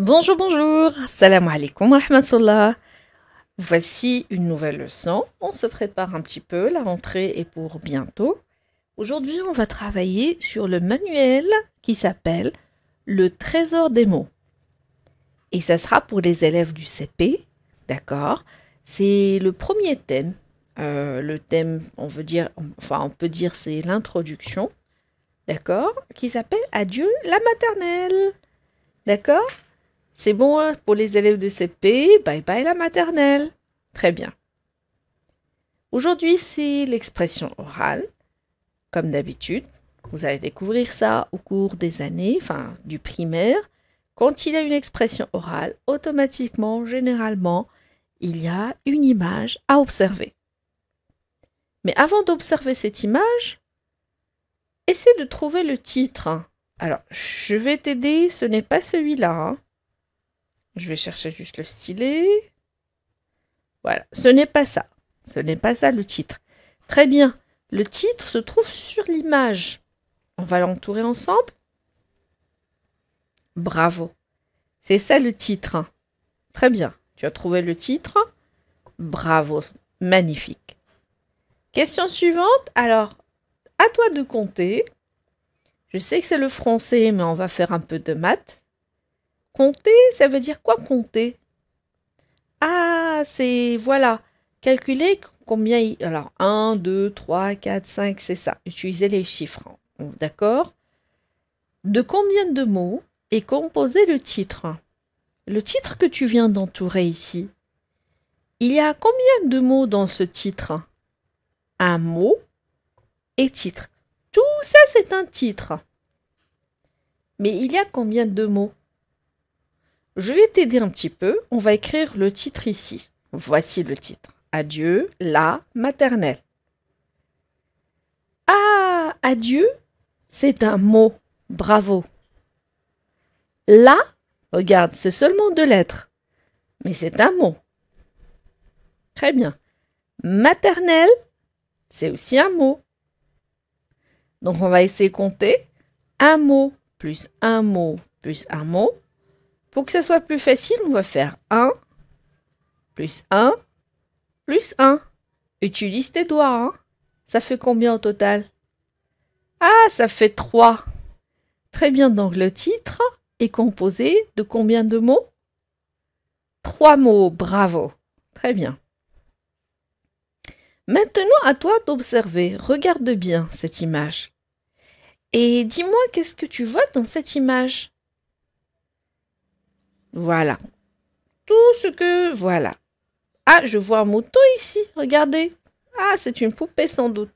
Bonjour, bonjour, salam alaikum wa rahmatullah. Voici une nouvelle leçon. On se prépare un petit peu, la rentrée est pour bientôt. Aujourd'hui, on va travailler sur le manuel qui s'appelle Le Trésor des mots. Et ça sera pour les élèves du CP, d'accord? C'est le premier thème. Le thème, on peut dire c'est l'introduction, d'accord? Qui s'appelle Adieu la maternelle, d'accord? C'est bon hein, pour les élèves de CP, bye bye la maternelle. Très bien. Aujourd'hui, c'est l'expression orale, comme d'habitude. Vous allez découvrir ça au cours des années, du primaire. Quand il y a une expression orale, automatiquement, généralement, il y a une image à observer. Mais avant d'observer cette image, essaie de trouver le titre. Alors, je vais t'aider, ce n'est pas celui-là, hein. Je vais chercher juste le stylet. Voilà, ce n'est pas ça. Ce n'est pas ça le titre. Très bien. Le titre se trouve sur l'image. On va l'entourer ensemble. Bravo. C'est ça le titre. Très bien. Tu as trouvé le titre. Bravo. Magnifique. Question suivante. Alors, à toi de compter. Je sais que c'est le français, mais on va faire un peu de maths. Compter, ça veut dire quoi compter? Ah, c'est, voilà, calculer combien, alors 1, 2, 3, 4, 5, c'est ça, utiliser les chiffres, d'accord? De combien de mots est composé le titre? Le titre que tu viens d'entourer ici, il y a combien de mots dans ce titre? Un mot et titre. Tout ça, c'est un titre. Mais il y a combien de mots? Je vais t'aider un petit peu. On va écrire le titre ici. Voici le titre. Adieu, la maternelle. Ah, adieu, c'est un mot. Bravo. La, regarde, c'est seulement deux lettres. Mais c'est un mot. Très bien. Maternelle, c'est aussi un mot. Donc, on va essayer de compter. Un mot plus un mot plus un mot. Pour que ça soit plus facile, on va faire 1 plus 1 plus 1. Utilise tes doigts. Hein. Ça fait combien au total? Ah, ça fait 3. Très bien, donc le titre est composé de combien de mots? 3 mots, bravo. Très bien. Maintenant, à toi d'observer. Regarde bien cette image. Et dis-moi, qu'est-ce que tu vois dans cette image? Voilà. Tout ce que... Voilà. Ah, je vois un moto ici, regardez. Ah, c'est une poupée sans doute.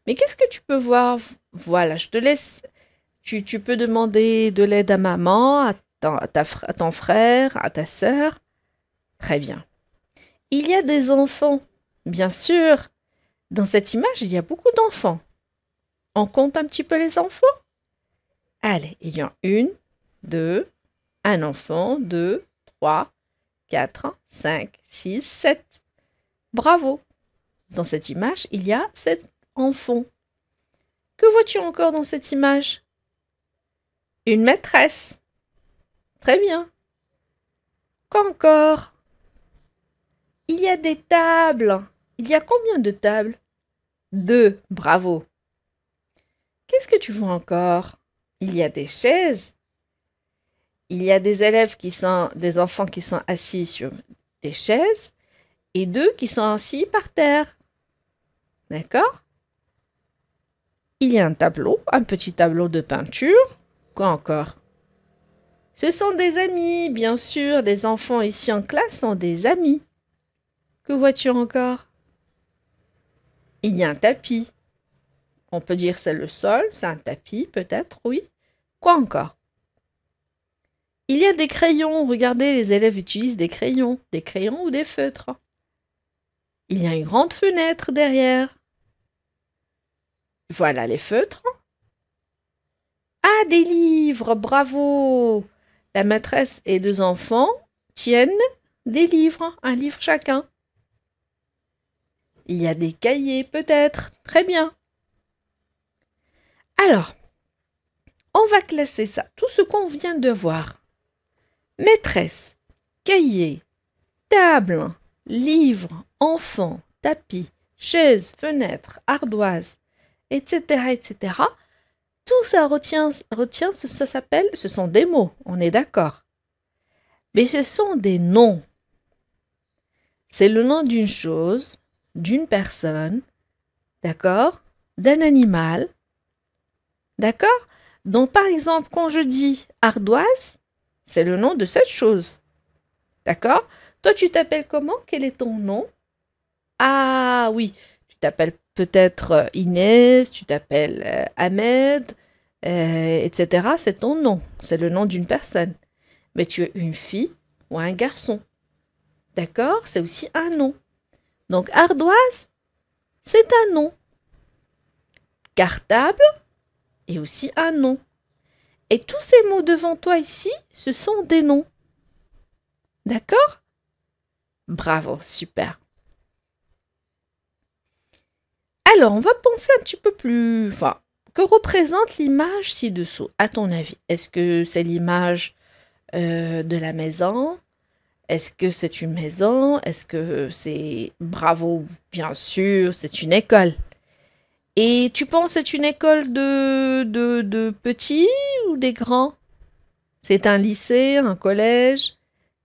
Mais qu'est-ce que tu peux voir? Voilà, je te laisse. Tu peux demander de l'aide à maman, à ton frère, à ta sœur. Très bien. Il y a des enfants, bien sûr. Dans cette image, il y a beaucoup d'enfants. On compte un petit peu les enfants? Allez, il y en a une, deux, un enfant, deux, trois, 4, 5, 6, 7. Bravo! Dans cette image, il y a 7 enfants. Que vois-tu encore dans cette image? Une maîtresse. Très bien. Quoi encore? Il y a des tables. Il y a combien de tables? 2. Bravo. Qu'est-ce que tu vois encore? Il y a des chaises. Il y a des enfants qui sont assis sur des chaises et 2 qui sont assis par terre. D'accord? Il y a un tableau, un petit tableau de peinture. Quoi encore? Ce sont des amis, bien sûr. Les enfants ici en classe sont des amis. Que vois-tu encore? Il y a un tapis. On peut dire c'est le sol, c'est un tapis peut-être, oui. Quoi encore? Il y a des crayons. Regardez, les élèves utilisent des crayons ou des feutres. Il y a une grande fenêtre derrière. Voilà les feutres. Ah, des livres, bravo! La maîtresse et 2 enfants tiennent des livres, un livre chacun. Il y a des cahiers, peut-être. Très bien. Alors, on va classer ça, tout ce qu'on vient de voir. Maîtresse, cahier, table, livre, enfant, tapis, chaise, fenêtre, ardoise, etc., etc. Tout ça ça s'appelle, ce sont des mots, on est d'accord. Mais ce sont des noms. C'est le nom d'une chose, d'une personne, d'accord, d'un animal, d'accord. Donc, par exemple, quand je dis ardoise, c'est le nom de cette chose, d'accord. Toi, tu t'appelles comment? Quel est ton nom? Ah oui, tu t'appelles peut-être Inès, tu t'appelles Ahmed, etc. C'est ton nom, c'est le nom d'une personne. Mais tu es une fille ou un garçon, d'accord? C'est aussi un nom. Donc, ardoise, c'est un nom. Cartable est aussi un nom. Et tous ces mots devant toi ici, ce sont des noms. D'accord? Bravo, super. Alors, on va penser un petit peu plus... Enfin, que représente l'image ci-dessous, à ton avis? Est-ce que c'est l'image de la maison? Est-ce que c'est une maison? Est-ce que c'est... Bravo, bien sûr, c'est une école. Et tu penses que c'est une école de petits ou des grands? C'est un lycée, un collège?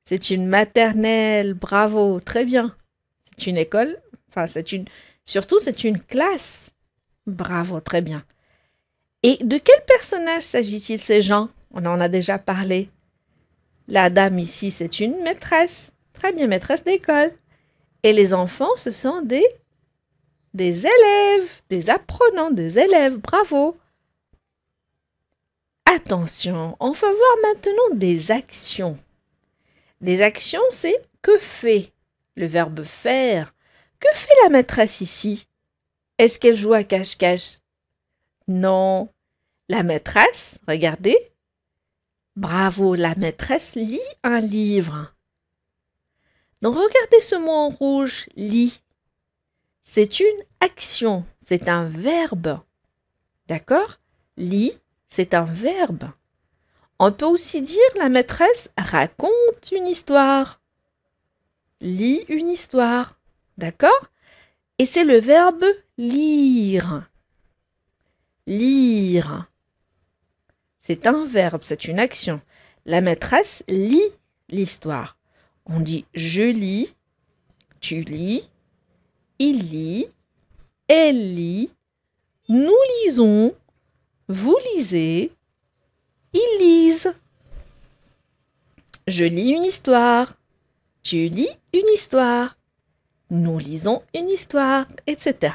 C'est une maternelle, bravo, très bien. C'est une école, enfin c'est une... Surtout c'est une classe. Bravo, très bien. Et de quel personnage s'agit-il ces gens? On en a déjà parlé. La dame ici, c'est une maîtresse. Très bien, maîtresse d'école. Et les enfants, ce sont des élèves, des apprenants, des élèves. Bravo. Attention, on va voir maintenant des actions. Des actions, c'est que fait le verbe faire. Que fait la maîtresse ici? Est-ce qu'elle joue à cache-cache? Non. La maîtresse, regardez. Bravo, la maîtresse lit un livre. Donc regardez ce mot en rouge, lit. C'est une action, c'est un verbe. D'accord? Lit, c'est un verbe. On peut aussi dire la maîtresse raconte une histoire. Lit une histoire. D'accord? Et c'est le verbe lire. Lire. C'est un verbe, c'est une action. La maîtresse lit l'histoire. On dit je lis, tu lis, il lit, elle lit, nous lisons, vous lisez, ils lisent. Je lis une histoire, tu lis une histoire, nous lisons une histoire, etc.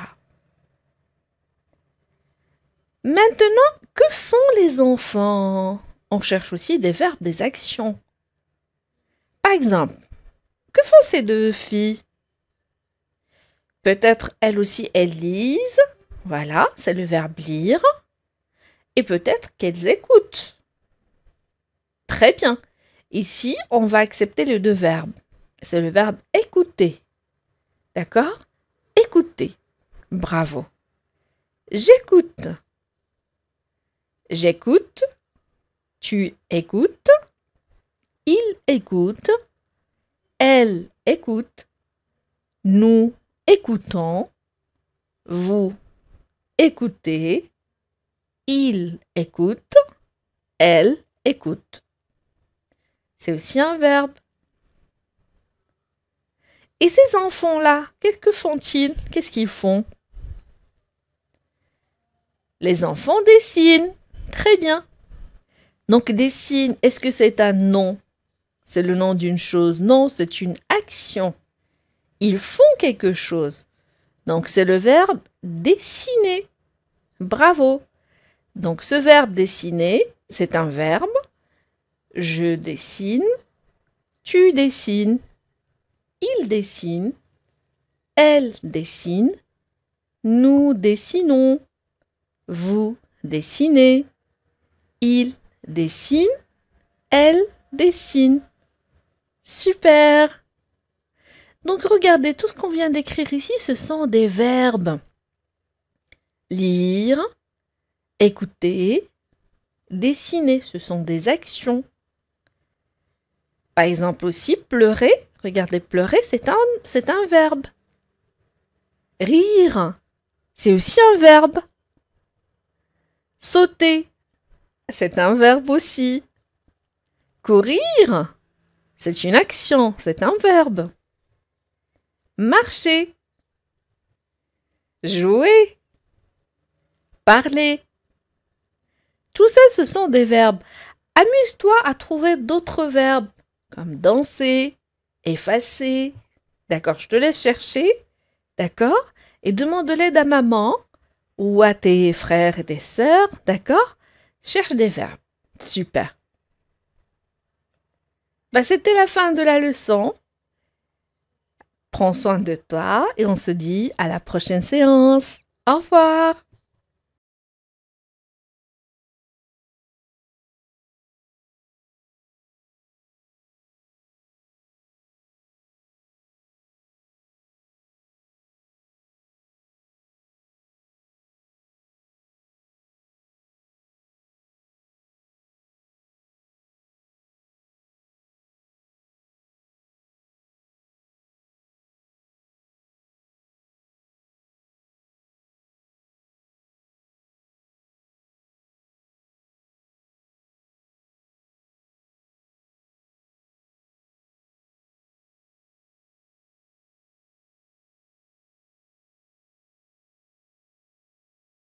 Maintenant, que font les enfants? On cherche aussi des verbes, des actions. Par exemple, que font ces deux filles? Peut-être elles aussi, elles lisent. Voilà, c'est le verbe lire. Et peut-être qu'elles écoutent. Très bien. Ici, on va accepter les deux verbes. C'est le verbe écouter. D'accord? Écouter. Bravo. J'écoute. J'écoute. Tu écoutes. Il écoute. Elle écoute. Nous écoutons. Vous écoutez. Il écoute. Elle écoute. C'est aussi un verbe. Et ces enfants-là, que font-ils? Qu'est-ce qu'ils font? Les enfants dessinent. Très bien. Donc, dessine, est-ce que c'est un nom? C'est le nom d'une chose? Non, c'est une action. Ils font quelque chose. Donc, c'est le verbe dessiner. Bravo. Donc, ce verbe dessiner, c'est un verbe. Je dessine. Tu dessines. Il dessine. Elle dessine. Nous dessinons. Vous dessinez. Il dessine. Elle dessine. Super! Donc regardez, tout ce qu'on vient d'écrire ici, ce sont des verbes. Lire, écouter, dessiner, ce sont des actions. Par exemple aussi, pleurer. Regardez, pleurer, c'est un verbe. Rire, c'est aussi un verbe. Sauter, c'est un verbe aussi. Courir, c'est une action, c'est un verbe. Marcher, jouer, parler. Tout ça, ce sont des verbes. Amuse-toi à trouver d'autres verbes, comme danser, effacer. D'accord, je te laisse chercher. D'accord? Et demande de l'aide à maman ou à tes frères et tes sœurs. D'accord? Cherche des verbes. Super. C'était la fin de la leçon. Prends soin de toi et on se dit à la prochaine séance. Au revoir.